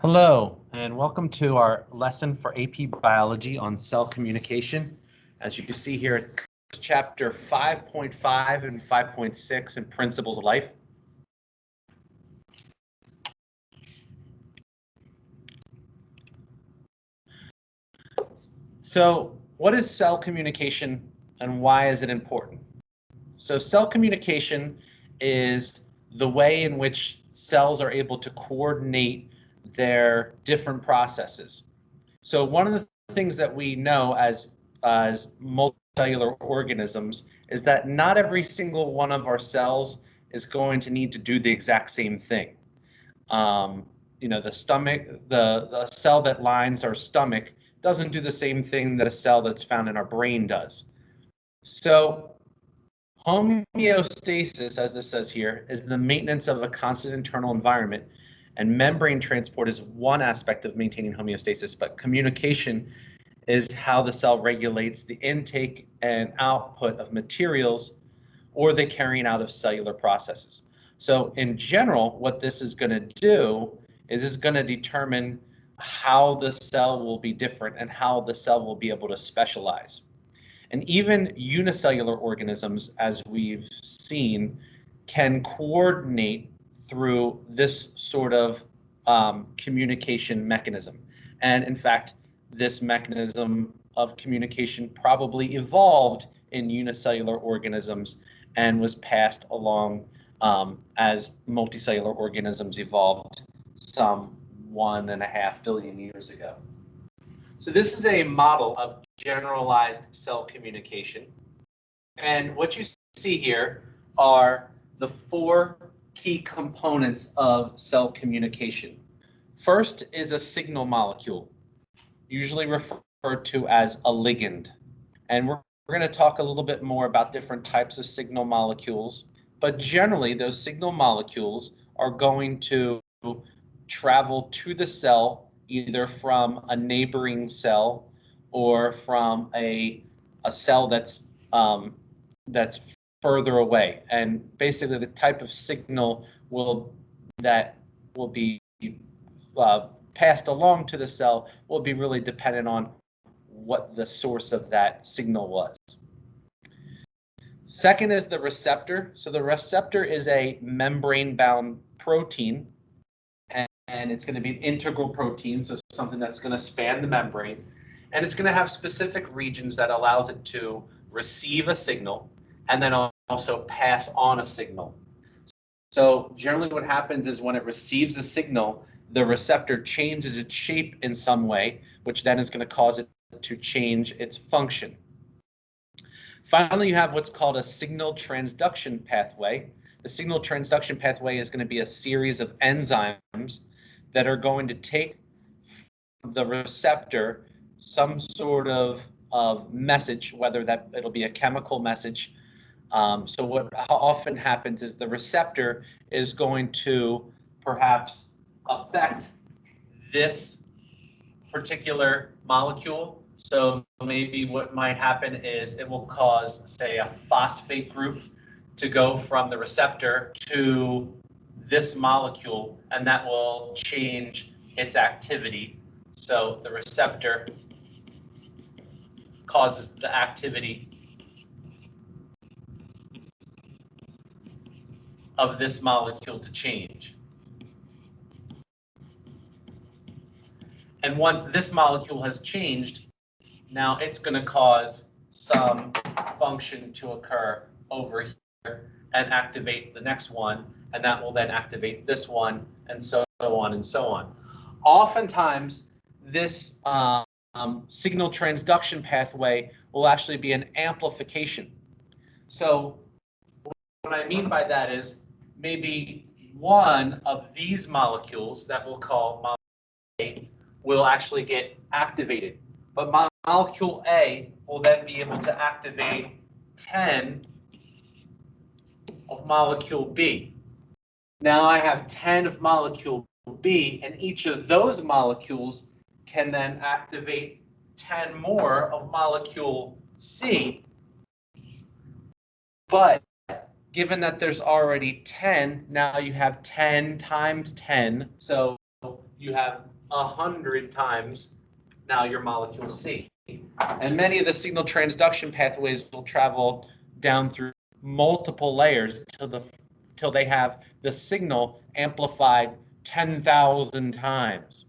Hello, and welcome to our lesson for AP Biology on cell communication. As you can see here, chapter 5.5 and 5.6 in Principles of Life. So, what is cell communication and why is it important? So, cell communication is the way in which cells are able to coordinate their different processes. So one of the things that we know as multicellular organisms is that not every single one of our cells is going to need to do the exact same thing. The cell that lines our stomach doesn't do the same thing that a cell that's found in our brain does. So homeostasis, as this says here, is the maintenance of a constant internal environment, and membrane transport is one aspect of maintaining homeostasis, but communication is how the cell regulates the intake and output of materials or the carrying out of cellular processes. So in general, what this is going to do is it's going to determine how the cell will be different and how the cell will be able to specialize. And even unicellular organisms, as we've seen, can coordinate through this sort of communication mechanism. And in fact, this mechanism of communication probably evolved in unicellular organisms and was passed along as multicellular organisms evolved some 1.5 billion years ago. So this is a model of generalized cell communication. And what you see here are the 4 key components of cell communication. First is a signal molecule, usually referred to as a ligand. And we're going to talk a little bit more about different types of signal molecules. But generally, those signal molecules are going to travel to the cell either from a neighboring cell or from a cell that's further away. And basically, the type of signal that will be passed along to the cell will be really dependent on what the source of that signal was. Second is the receptor. So the receptor is a membrane-bound protein, and it's going to be an integral protein, so something that's going to span the membrane, and it's going to have specific regions that allows it to receive a signal and then also pass on a signal. So generally what happens is when it receives a signal, the receptor changes its shape in some way, which then is going to cause it to change its function. Finally, you have what's called a signal transduction pathway. The signal transduction pathway is going to be a series of enzymes that are going to take the receptor some sort of message, whether that it'll be a chemical message. So what often happens is the receptor is going to perhaps affect this particular molecule. So maybe what might happen is it will cause, say, a phosphate group to go from the receptor to this molecule, and that will change its activity. So the receptor causes the activity of this molecule to change. And once this molecule has changed, now it's going to cause some function to occur over here and activate the next one, and that will then activate this one, and so on and so on. Oftentimes, this signal transduction pathway will actually be an amplification. So what I mean by that is maybe one of these molecules that we'll call molecule A will actually get activated, but molecule A will then be able to activate 10 of molecule B. Now I have 10 of molecule B, and each of those molecules can then activate 10 more of molecule C. But given that there's already 10, now you have 10 times 10, so you have 100 times now your molecule C. And many of the signal transduction pathways will travel down through multiple layers till they have the signal amplified 10,000 times.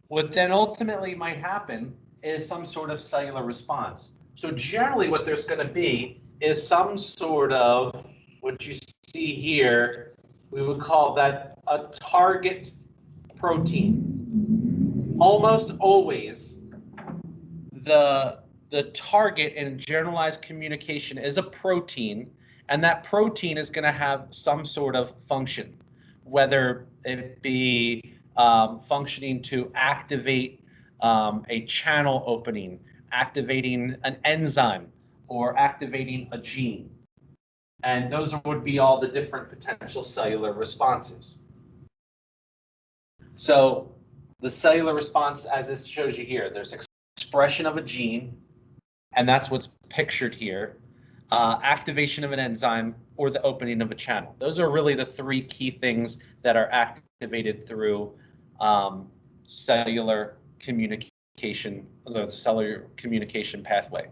What then ultimately might happen is some sort of cellular response. So generally what there's going to be is some sort of, what you see here, we would call that a target protein. Almost always the target in generalized communication is a protein, and that protein is going to have some sort of function, whether it be functioning to activate a channel opening, activating an enzyme, or activating a gene. And those would be all the different potential cellular responses. So the cellular response, as it shows you here, there's expression of a gene, and that's what's pictured here, activation of an enzyme, or the opening of a channel. Those are really the three key things that are activated through cellular communication, the cellular communication pathway.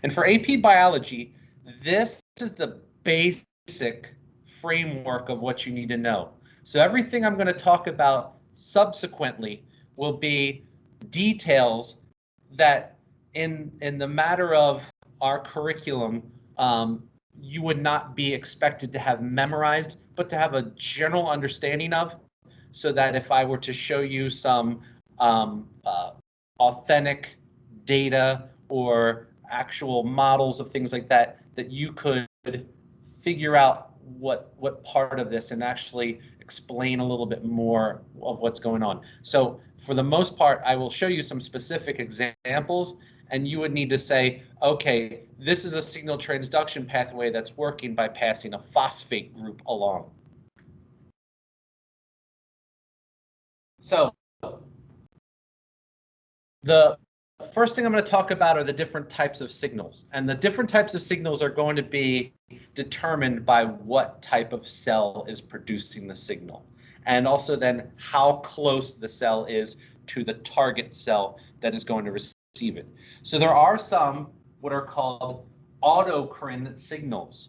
And for AP Biology, this is the basic framework of what you need to know. So everything I'm going to talk about subsequently will be details that in the matter of our curriculum, you would not be expected to have memorized, but to have a general understanding of, so that if I were to show you some authentic data or actual models of things like that, that you could figure out what part of this and actually explain a little bit more of what's going on. So for the most part, I will show you some specific examples, and you would need to say, okay, this is a signal transduction pathway that's working by passing a phosphate group along. So the first thing I'm going to talk about are the different types of signals. And the different types of signals are going to be determined by what type of cell is producing the signal. And also then how close the cell is to the target cell that is going to receive it. So there are some what are called autocrine signals.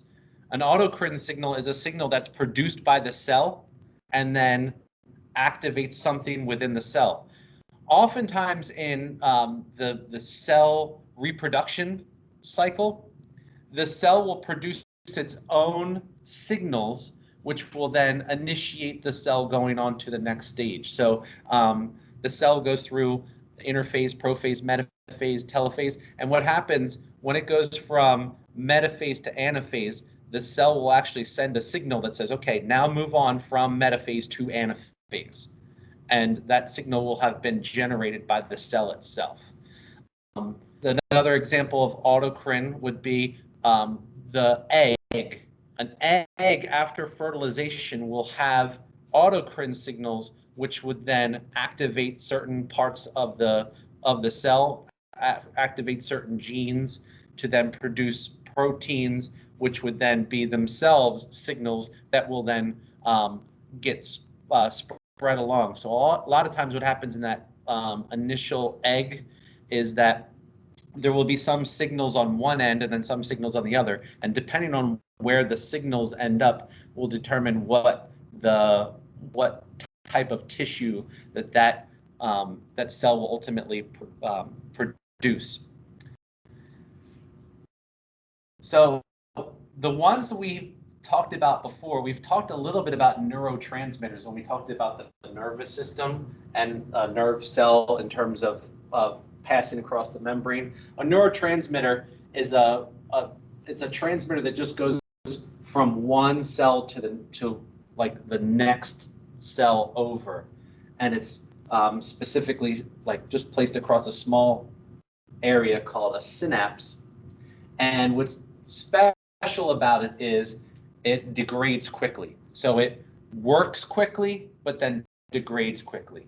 An autocrine signal is a signal that's produced by the cell and then activates something within the cell. Oftentimes in the cell reproduction cycle, the cell will produce its own signals, which will then initiate the cell going on to the next stage. So the cell goes through interphase, prophase, metaphase, telophase, and what happens when it goes from metaphase to anaphase, the cell will actually send a signal that says, okay, now move on from metaphase to anaphase. And that signal will have been generated by the cell itself. Another example of autocrine would be the egg. An egg after fertilization will have autocrine signals, which would then activate certain parts of the cell, activate certain genes to then produce proteins, which would then be themselves signals that will then get spread along. So a lot of times what happens in that initial egg is that there will be some signals on one end and then some signals on the other, and depending on where the signals end up will determine what type of tissue that cell will ultimately produce. So the ones we talked about before, we've talked a little bit about neurotransmitters when we talked about the nervous system and a nerve cell in terms of passing across the membrane. A neurotransmitter is it's a transmitter that just goes from one cell to like the next cell over, and it's specifically like just placed across a small area called a synapse. And what's special about it is it degrades quickly. So it works quickly, but then degrades quickly.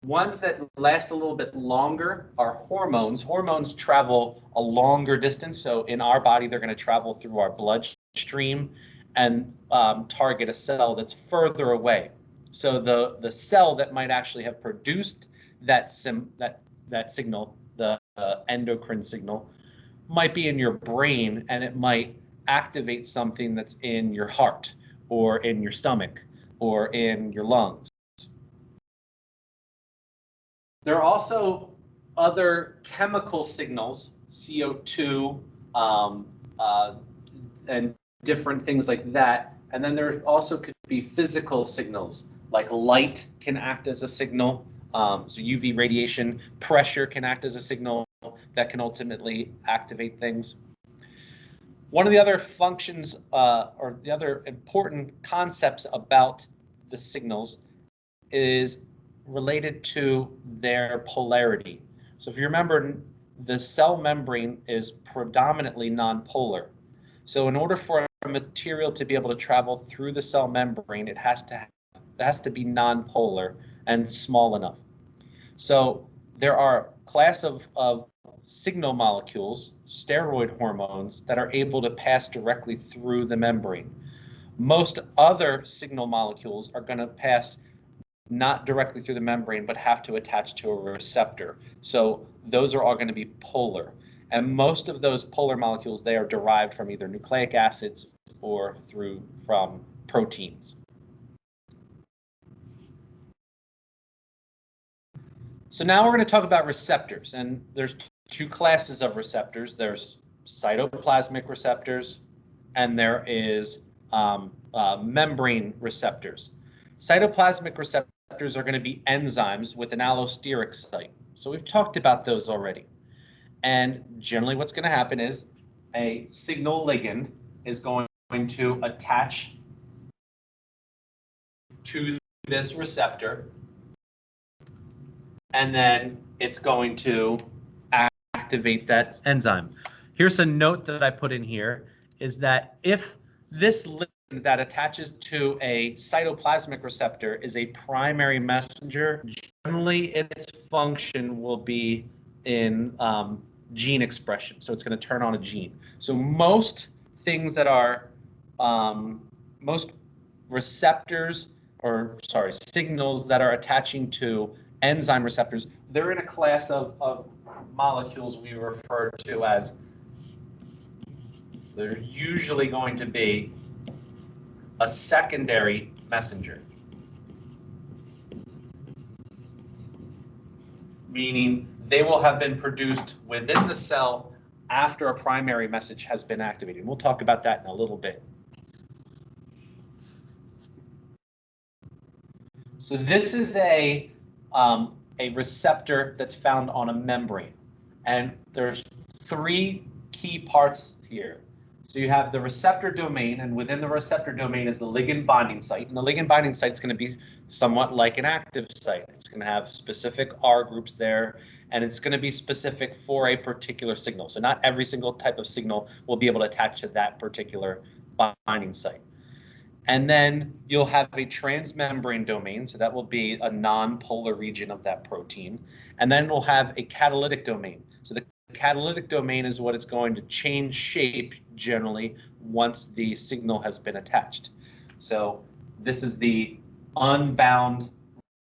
Ones that last a little bit longer are hormones. Hormones travel a longer distance. So in our body, they're going to travel through our bloodstream and target a cell that's further away. So the cell that might actually have produced that signal, the endocrine signal, might be in your brain, and it might activate something that's in your heart or in your stomach or in your lungs. There are also other chemical signals, CO2, and different things like that. And then there also could be physical signals, like light can act as a signal. So UV radiation, pressure can act as a signal that can ultimately activate things. One of the other functions or the other important concepts about the signals is related to their polarity. So if you remember, the cell membrane is predominantly nonpolar. So in order for a material to be able to travel through the cell membrane, it has to be nonpolar and small enough. So there are a class of signal molecules, steroid hormones, that are able to pass directly through the membrane. Most other signal molecules are going to pass not directly through the membrane, but have to attach to a receptor. So those are all going to be polar. And most of those polar molecules, they are derived from either nucleic acids or from proteins. So now we're going to talk about receptors, and there's two classes of receptors. There's cytoplasmic receptors, and there is membrane receptors. Cytoplasmic receptors are going to be enzymes with an allosteric site. So we've talked about those already. And generally what's going to happen is a signal ligand is going to attach to this receptor, and then it's going to activate that enzyme. Here's a note that I put in here, is that if this ligand that attaches to a cytoplasmic receptor is a primary messenger, generally its function will be in gene expression. So it's going to turn on a gene. So most things that are, most receptors, or sorry, signals that are attaching to enzyme receptors, they're in a class of molecules we refer to as, so they're usually going to be a secondary messenger, meaning they will have been produced within the cell after a primary message has been activated. We'll talk about that in a little bit. So this is a receptor that's found on a membrane, and there's three key parts here. So you have the receptor domain, and within the receptor domain is the ligand binding site, and the ligand binding site is going to be somewhat like an active site. It's going to have specific R groups there, and it's going to be specific for a particular signal. So not every single type of signal will be able to attach to that particular binding site. And then you'll have a transmembrane domain, so that will be a non-polar region of that protein. And then we'll have a catalytic domain. So the catalytic domain is what is going to change shape generally once the signal has been attached. So this is the unbound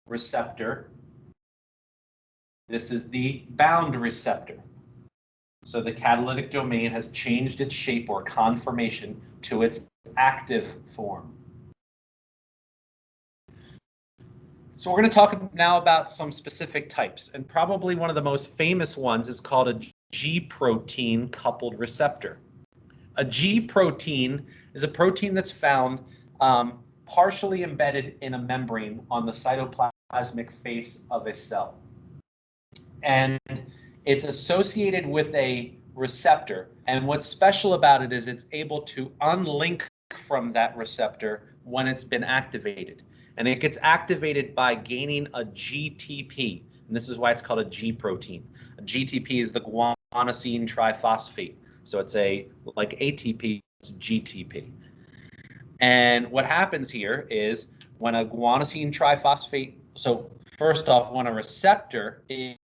receptor. This is the bound receptor. So the catalytic domain has changed its shape or conformation to its active form. So we're going to talk now about some specific types, and probably one of the most famous ones is called a G protein coupled receptor. A G protein is a protein that's found partially embedded in a membrane on the cytoplasmic face of a cell. And it's associated with a receptor, and what's special about it is it's able to unlink from that receptor when it's been activated. And it gets activated by gaining a GTP, and this is why it's called a G protein. A GTP is the guanosine triphosphate, so it's like ATP, it's GTP. And what happens here is when a guanosine triphosphate, so first off, when a receptor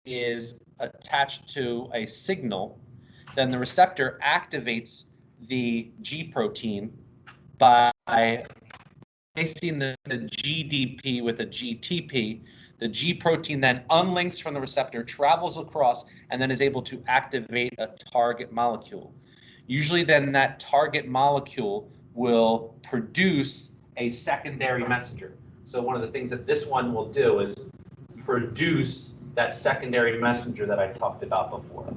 is attached to a signal, then the receptor activates the G protein by the GDP with a GTP, the G protein then unlinks from the receptor, travels across, and then is able to activate a target molecule. Usually then that target molecule will produce a secondary messenger. So one of the things that this one will do is produce that secondary messenger that I talked about before.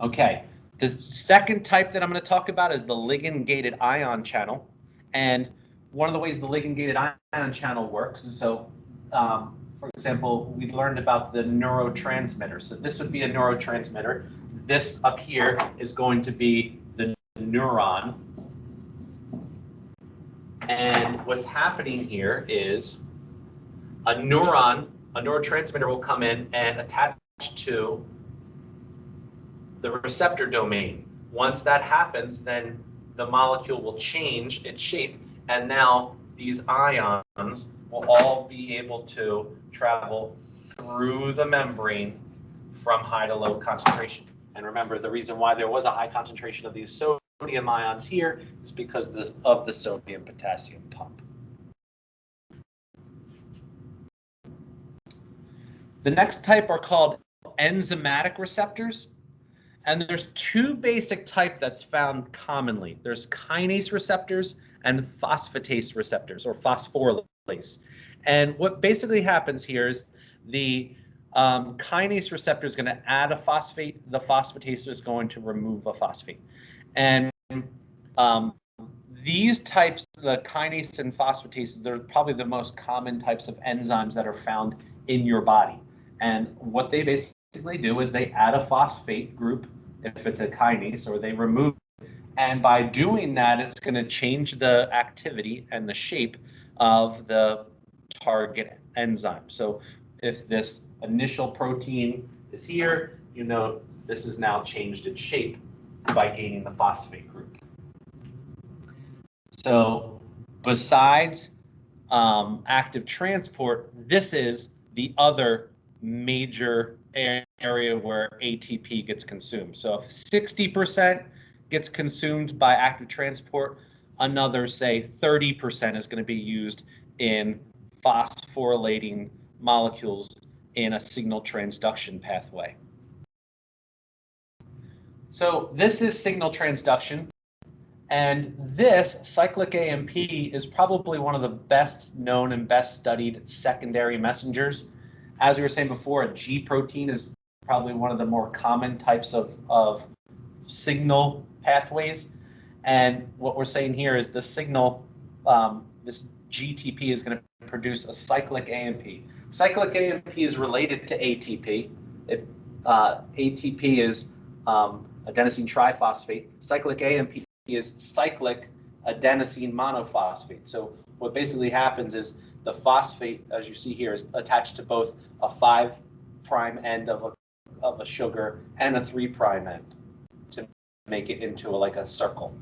Okay, the second type that I'm going to talk about is the ligand-gated ion channel. And one of the ways the ligand-gated ion channel works is for example, we learned about the neurotransmitter. So this would be a neurotransmitter. This up here is going to be the neuron. And what's happening here is a neurotransmitter will come in and attach to the receptor domain. Once that happens, then the molecule will change its shape, and now these ions will all be able to travel through the membrane from high to low concentration. And remember, the reason why there was a high concentration of these sodium ions here is because of the sodium-potassium pump. The next type are called enzymatic receptors. And there's two basic types that's found commonly. There's kinase receptors and phosphatase receptors, or phosphorylase. And what basically happens here is the kinase receptor is going to add a phosphate. The phosphatase is going to remove a phosphate. And these types, the kinase and phosphatases, they're probably the most common types of enzymes that are found in your body. And what they basically do is they add a phosphate group if it's a kinase, or they remove it. And by doing that, it's going to change the activity and the shape of the target enzyme. So if this initial protein is here, you know this has now changed its shape by gaining the phosphate group. So besides active transport, this is the other major area where ATP gets consumed. So if 60% gets consumed by active transport, another, say, 30% is going to be used in phosphorylating molecules in a signal transduction pathway. So this is signal transduction. And this cyclic AMP is probably one of the best known and best studied secondary messengers. As we were saying before, a G protein is probably one of the more common types of signal pathways. And what we're saying here is the signal, this GTP is going to produce a cyclic AMP. Cyclic AMP is related to ATP. ATP is adenosine triphosphate. Cyclic AMP is cyclic adenosine monophosphate. So what basically happens is the phosphate, as you see here, is attached to both a 5' end of a sugar and a 3' end to make it into like a circle.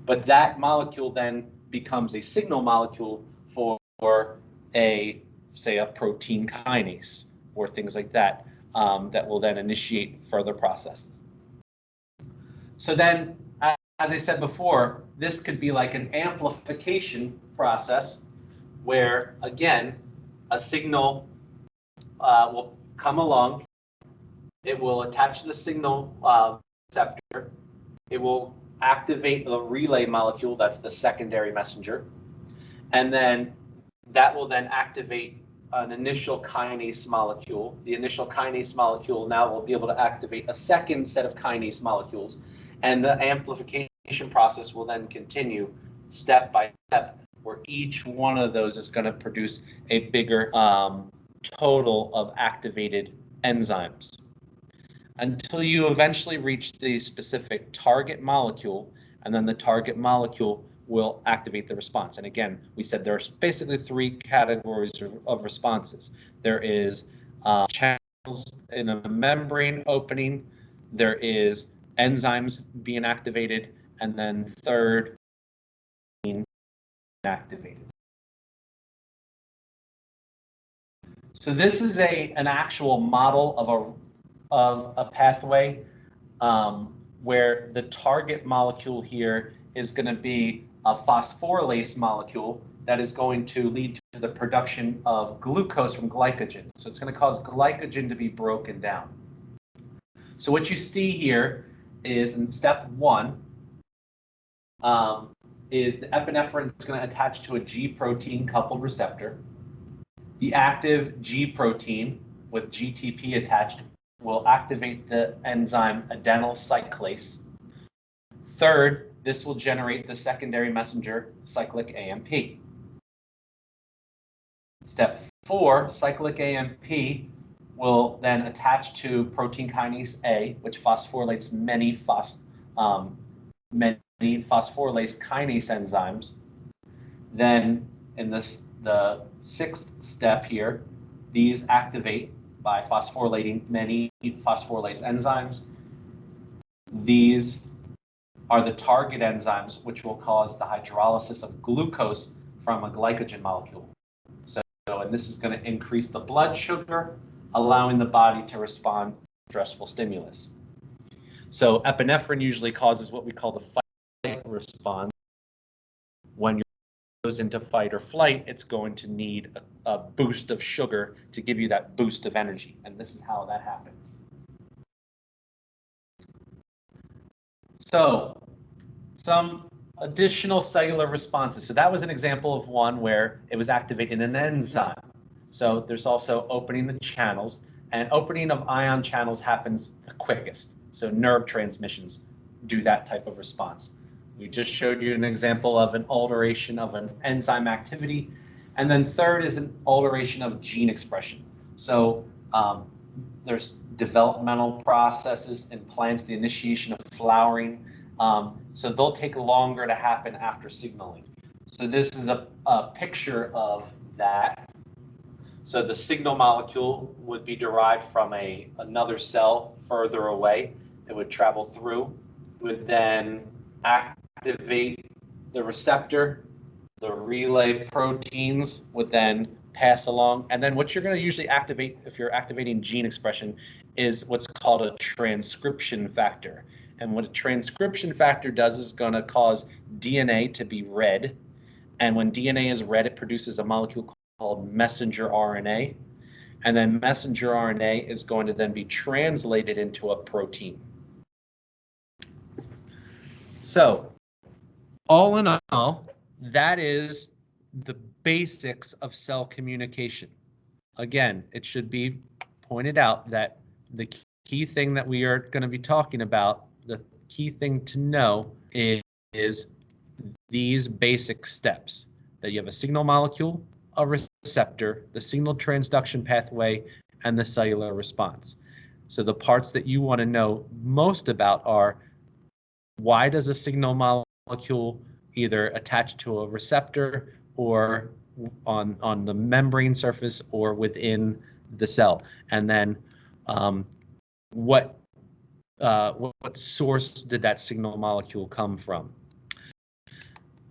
But that molecule then becomes a signal molecule for a, say, a protein kinase or things like that, that will then initiate further processes. So then, as I said before, this could be like an amplification process where, again, a signal will come along. It will attach to the signal receptor. It will activate the relay molecule, that's the secondary messenger. And then that will then activate an initial kinase molecule. The initial kinase molecule now will be able to activate a second set of kinase molecules. And the amplification process will then continue step by step, where each one of those is going to produce a bigger total of activated enzymes until you eventually reach the specific target molecule, and then the target molecule will activate the response. And again, we said there's basically 3 categories of responses. There is channels in a membrane opening, there is enzymes being activated, and then third, being activated. So this is an actual model of of a pathway where the target molecule here is going to be a phosphorylase molecule that is going to lead to the production of glucose from glycogen. So it's going to cause glycogen to be broken down. So what you see here is in step 1 is the epinephrine is going to attach to a G protein coupled receptor. The active G protein with GTP attached will activate the enzyme adenyl cyclase. Third, this will generate the secondary messenger cyclic AMP. Step 4, cyclic AMP will then attach to protein kinase A, which phosphorylates many phosphorylase kinase enzymes. Then in the 6th step here, these activate by phosphorylating many phosphorylase enzymes. These are the target enzymes which will cause the hydrolysis of glucose from a glycogen molecule. And this is going to increase the blood sugar, allowing the body to respond to stressful stimulus. So epinephrine usually causes what we call the fight response. When you goes into fight or flight, it's going to need a boost of sugar to give you that boost of energy, and this is how that happens. So some additional cellular responses. So that was an example of one where it was activating an enzyme. So there's also opening the channels, and opening of ion channels happens the quickest. So nerve transmissions do that type of response. We just showed you an example of an alteration of an enzyme activity. And then third is an alteration of gene expression. So there's developmental processes in plants, the initiation of flowering. So they'll take longer to happen after signaling. So this is a picture of that. So the signal molecule would be derived from another cell further away. It would travel through, would then activate the receptor. The relay proteins would then pass along. And then what you're going to usually activate if you're activating gene expression is what's called a transcription factor. And what a transcription factor does is going to cause DNA to be read. And when DNA is read, it produces a molecule called messenger RNA. And then messenger RNA is going to then be translated into a protein. So all in all, that is the basics of cell communication. Again, it should be pointed out that the key thing that we are going to be talking about, the key thing to know is these basic steps, that you have a signal molecule, a receptor, the signal transduction pathway, and the cellular response. So the parts that you want to know most about are, why does a signal molecule either attach to a receptor or on the membrane surface or within the cell? And then what source did that signal molecule come from?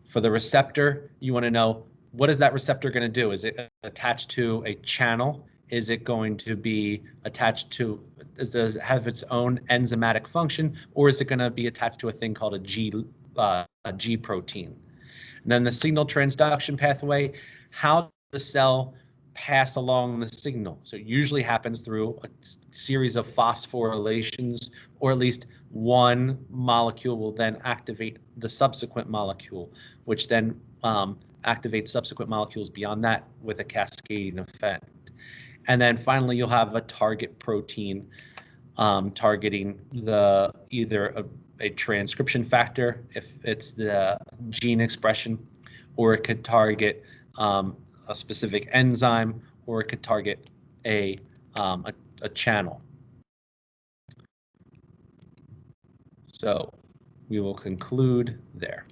For the receptor, you want to know, what is that receptor going to do? Is it attached to a channel? Is it going to be attached to, does it have its own enzymatic function, or is it going to be attached to a thing called a G protein? And then the signal transduction pathway, how does the cell pass along the signal? So it usually happens through a series of phosphorylations, or at least one molecule will then activate the subsequent molecule, which then activates subsequent molecules beyond that with a cascading effect. And then finally, you'll have a target protein targeting either a transcription factor, if it's the gene expression, or it could target a specific enzyme, or it could target a channel. So we will conclude there.